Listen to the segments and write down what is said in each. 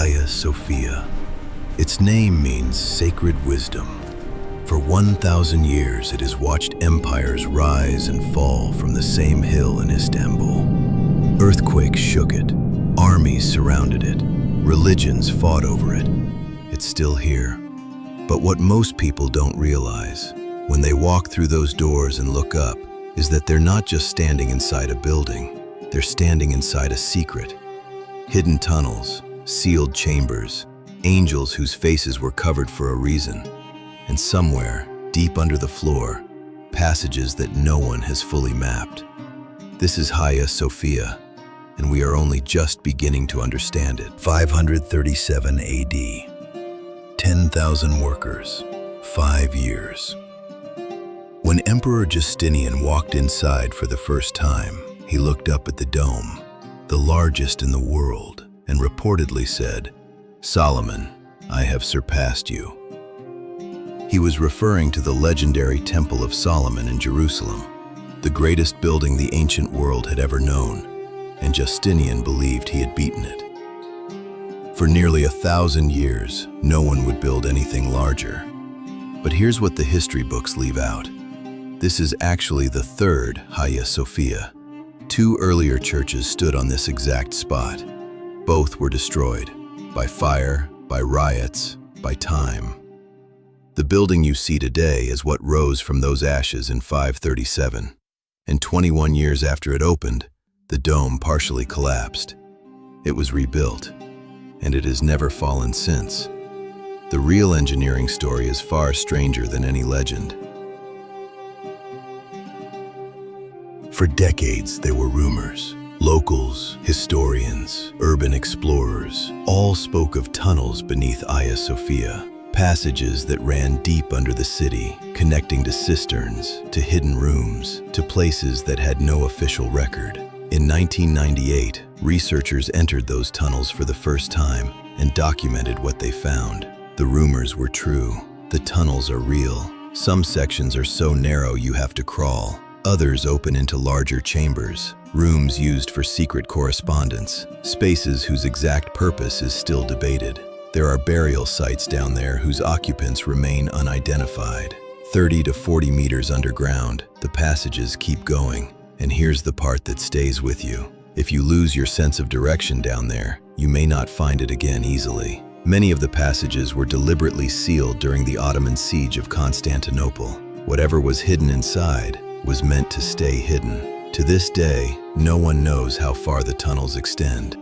Hagia Sophia. Its name means sacred wisdom. For 1,000 years, it has watched empires rise and fall from the same hill in Istanbul. Earthquakes shook it, armies surrounded it, religions fought over it. It's still here. But what most people don't realize, when they walk through those doors and look up, is that they're not just standing inside a building, they're standing inside a secret. Hidden tunnels, sealed chambers, angels whose faces were covered for a reason, and somewhere, deep under the floor, passages that no one has fully mapped. This is Hagia Sophia, and we are only just beginning to understand it. 537 AD. 10,000 workers, 5 years. When Emperor Justinian walked inside for the first time, he looked up at the dome, the largest in the world, and reportedly said, "Solomon, I have surpassed you." He was referring to the legendary Temple of Solomon in Jerusalem, the greatest building the ancient world had ever known, and Justinian believed he had beaten it. For nearly 1,000 years, no one would build anything larger. But here's what the history books leave out. This is actually the third Hagia Sophia. 2 earlier churches stood on this exact spot. Both were destroyed, by fire, by riots, by time. The building you see today is what rose from those ashes in 537. And 21 years after it opened, the dome partially collapsed. It was rebuilt, and it has never fallen since. The real engineering story is far stranger than any legend. For decades, there were rumors. Locals, historians, urban explorers, all spoke of tunnels beneath Hagia Sophia, passages that ran deep under the city, connecting to cisterns, to hidden rooms, to places that had no official record. In 1998, researchers entered those tunnels for the first time and documented what they found. The rumors were true. The tunnels are real. Some sections are so narrow you have to crawl. Others open into larger chambers, rooms used for secret correspondence, spaces whose exact purpose is still debated. There are burial sites down there whose occupants remain unidentified. 30 to 40 meters underground, the passages keep going. And here's the part that stays with you. If you lose your sense of direction down there, you may not find it again easily. Many of the passages were deliberately sealed during the Ottoman siege of Constantinople. Whatever was hidden inside was meant to stay hidden. To this day, no one knows how far the tunnels extend.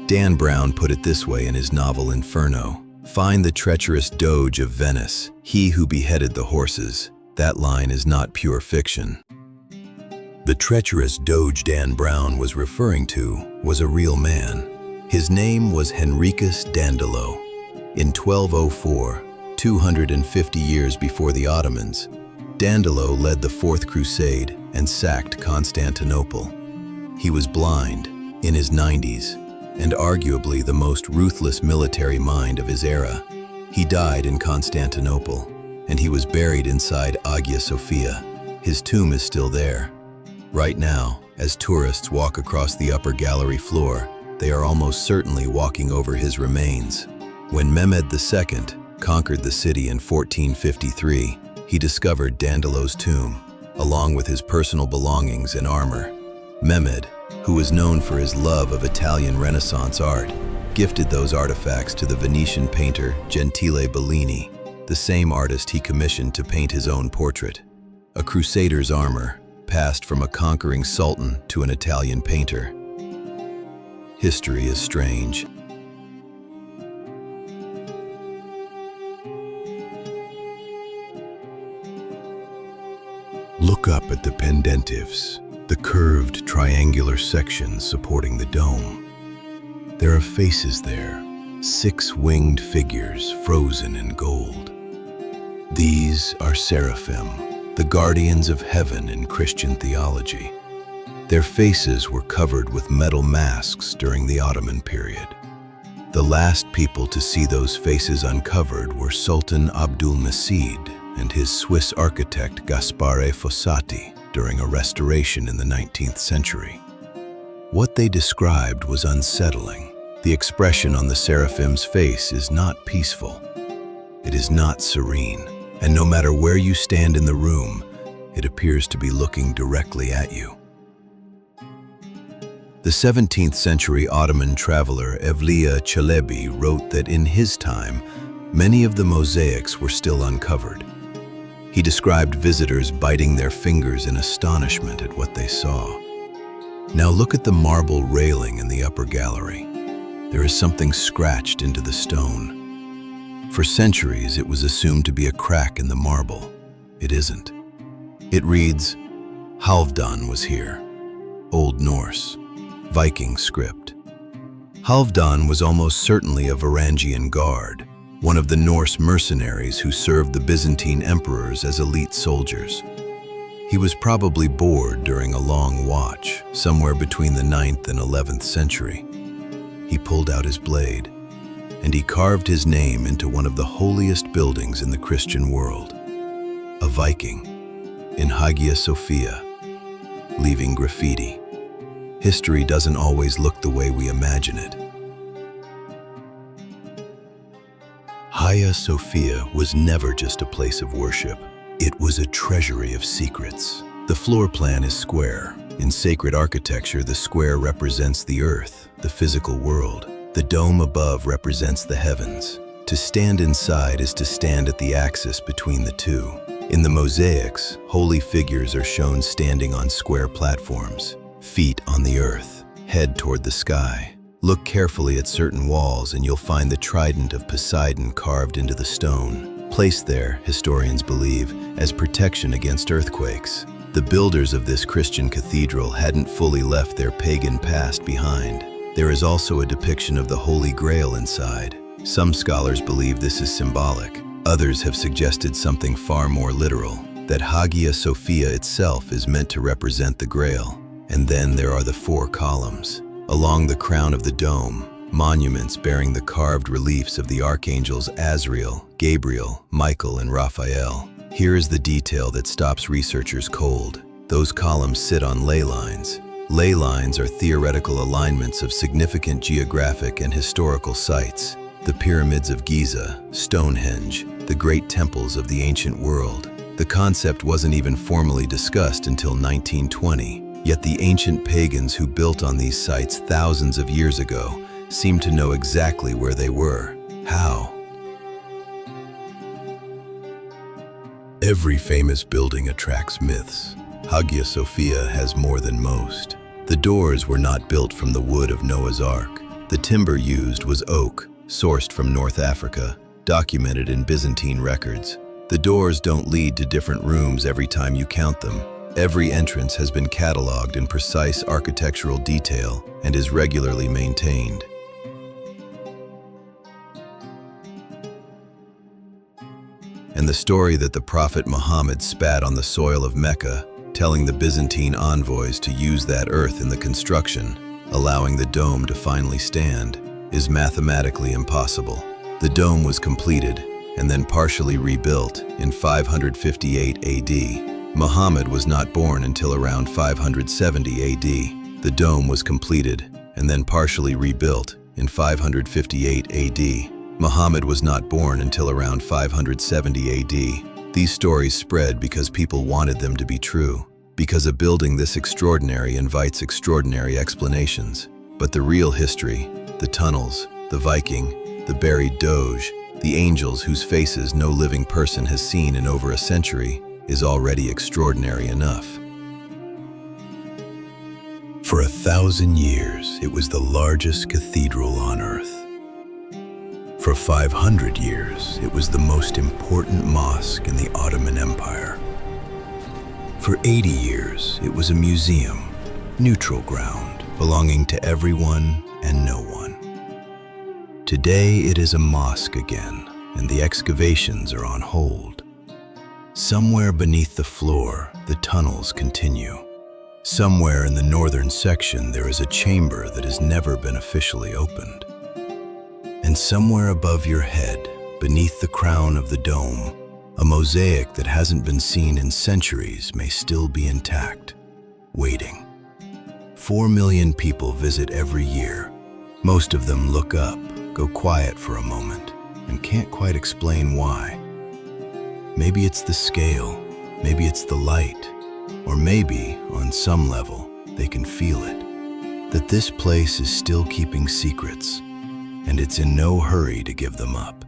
Dan Brown put it this way in his novel Inferno: "Find the treacherous Doge of Venice, he who beheaded the horses." That line is not pure fiction. The treacherous Doge Dan Brown was referring to was a real man. His name was Henricus Dandolo. In 1204, 250 years before the Ottomans, Dandolo led the Fourth Crusade and sacked Constantinople. He was blind, in his 90s, and arguably the most ruthless military mind of his era. He died in Constantinople, and he was buried inside Hagia Sophia. His tomb is still there. Right now, as tourists walk across the upper gallery floor, they are almost certainly walking over his remains. When Mehmed II conquered the city in 1453, he discovered Dandolo's tomb, along with his personal belongings and armor. Mehmed, who was known for his love of Italian Renaissance art, gifted those artifacts to the Venetian painter Gentile Bellini, the same artist he commissioned to paint his own portrait. A crusader's armor passed from a conquering sultan to an Italian painter. History is strange. Look up at the pendentives, the curved triangular sections supporting the dome. There are faces there, 6 winged figures frozen in gold. These are seraphim, the guardians of heaven in Christian theology. Their faces were covered with metal masks during the Ottoman period. The last people to see those faces uncovered were Sultan Abdulmecid and his Swiss architect Gaspare Fossati during a restoration in the 19th century. What they described was unsettling. The expression on the seraphim's face is not peaceful. It is not serene, and no matter where you stand in the room, it appears to be looking directly at you. The 17th century Ottoman traveler Evliya Çelebi wrote that in his time, many of the mosaics were still uncovered. He described visitors biting their fingers in astonishment at what they saw. Now look at the marble railing in the upper gallery. There is something scratched into the stone. For centuries, it was assumed to be a crack in the marble. It isn't. It reads, Halfdan was here. Old Norse, Viking script. Halfdan was almost certainly a Varangian guard, one of the Norse mercenaries who served the Byzantine emperors as elite soldiers. He was probably bored during a long watch, somewhere between the 9th and 11th century. He pulled out his blade, and he carved his name into one of the holiest buildings in the Christian world. A Viking, in Hagia Sophia, leaving graffiti. History doesn't always look the way we imagine it. Hagia Sophia was never just a place of worship. It was a treasury of secrets. The floor plan is square. In sacred architecture, the square represents the earth, the physical world. The dome above represents the heavens. To stand inside is to stand at the axis between the two. In the mosaics, holy figures are shown standing on square platforms, feet on the earth, head toward the sky. Look carefully at certain walls and you'll find the trident of Poseidon carved into the stone, placed there, historians believe, as protection against earthquakes. The builders of this Christian cathedral hadn't fully left their pagan past behind. There is also a depiction of the Holy Grail inside. Some scholars believe this is symbolic. Others have suggested something far more literal, that Hagia Sophia itself is meant to represent the Grail. And then there are the 4 columns. Along the crown of the dome, monuments bearing the carved reliefs of the archangels Azrael, Gabriel, Michael, and Raphael. Here is the detail that stops researchers cold. Those columns sit on ley lines. Ley lines are theoretical alignments of significant geographic and historical sites. The pyramids of Giza, Stonehenge, the great temples of the ancient world. The concept wasn't even formally discussed until 1920. Yet the ancient pagans who built on these sites thousands of years ago seem to know exactly where they were. How? Every famous building attracts myths. Hagia Sophia has more than most. The doors were not built from the wood of Noah's Ark. The timber used was oak, sourced from North Africa, documented in Byzantine records. The doors don't lead to different rooms every time you count them. Every entrance has been cataloged in precise architectural detail and is regularly maintained. And the story that the Prophet Muhammad spat on the soil of Mecca, telling the Byzantine envoys to use that earth in the construction, allowing the dome to finally stand, is mathematically impossible. The dome was completed and then partially rebuilt in 558 AD. Muhammad was not born until around 570 AD. The dome was completed and then partially rebuilt in 558 AD. Muhammad was not born until around 570 AD. These stories spread because people wanted them to be true, because a building this extraordinary invites extraordinary explanations. But the real history, the tunnels, the Viking, the buried Doge, the angels whose faces no living person has seen in over a century, is already extraordinary enough. For 1,000 years, it was the largest cathedral on earth. For 500 years, it was the most important mosque in the Ottoman Empire. For 80 years, it was a museum, neutral ground, belonging to everyone and no one. Today, it is a mosque again, and the excavations are on hold. Somewhere beneath the floor, the tunnels continue. Somewhere in the northern section, there is a chamber that has never been officially opened. And somewhere above your head, beneath the crown of the dome, a mosaic that hasn't been seen in centuries may still be intact, waiting. 4 million people visit every year. Most of them look up, go quiet for a moment, and can't quite explain why. Maybe it's the scale, maybe it's the light, or maybe, on some level, they can feel it. That this place is still keeping secrets, and it's in no hurry to give them up.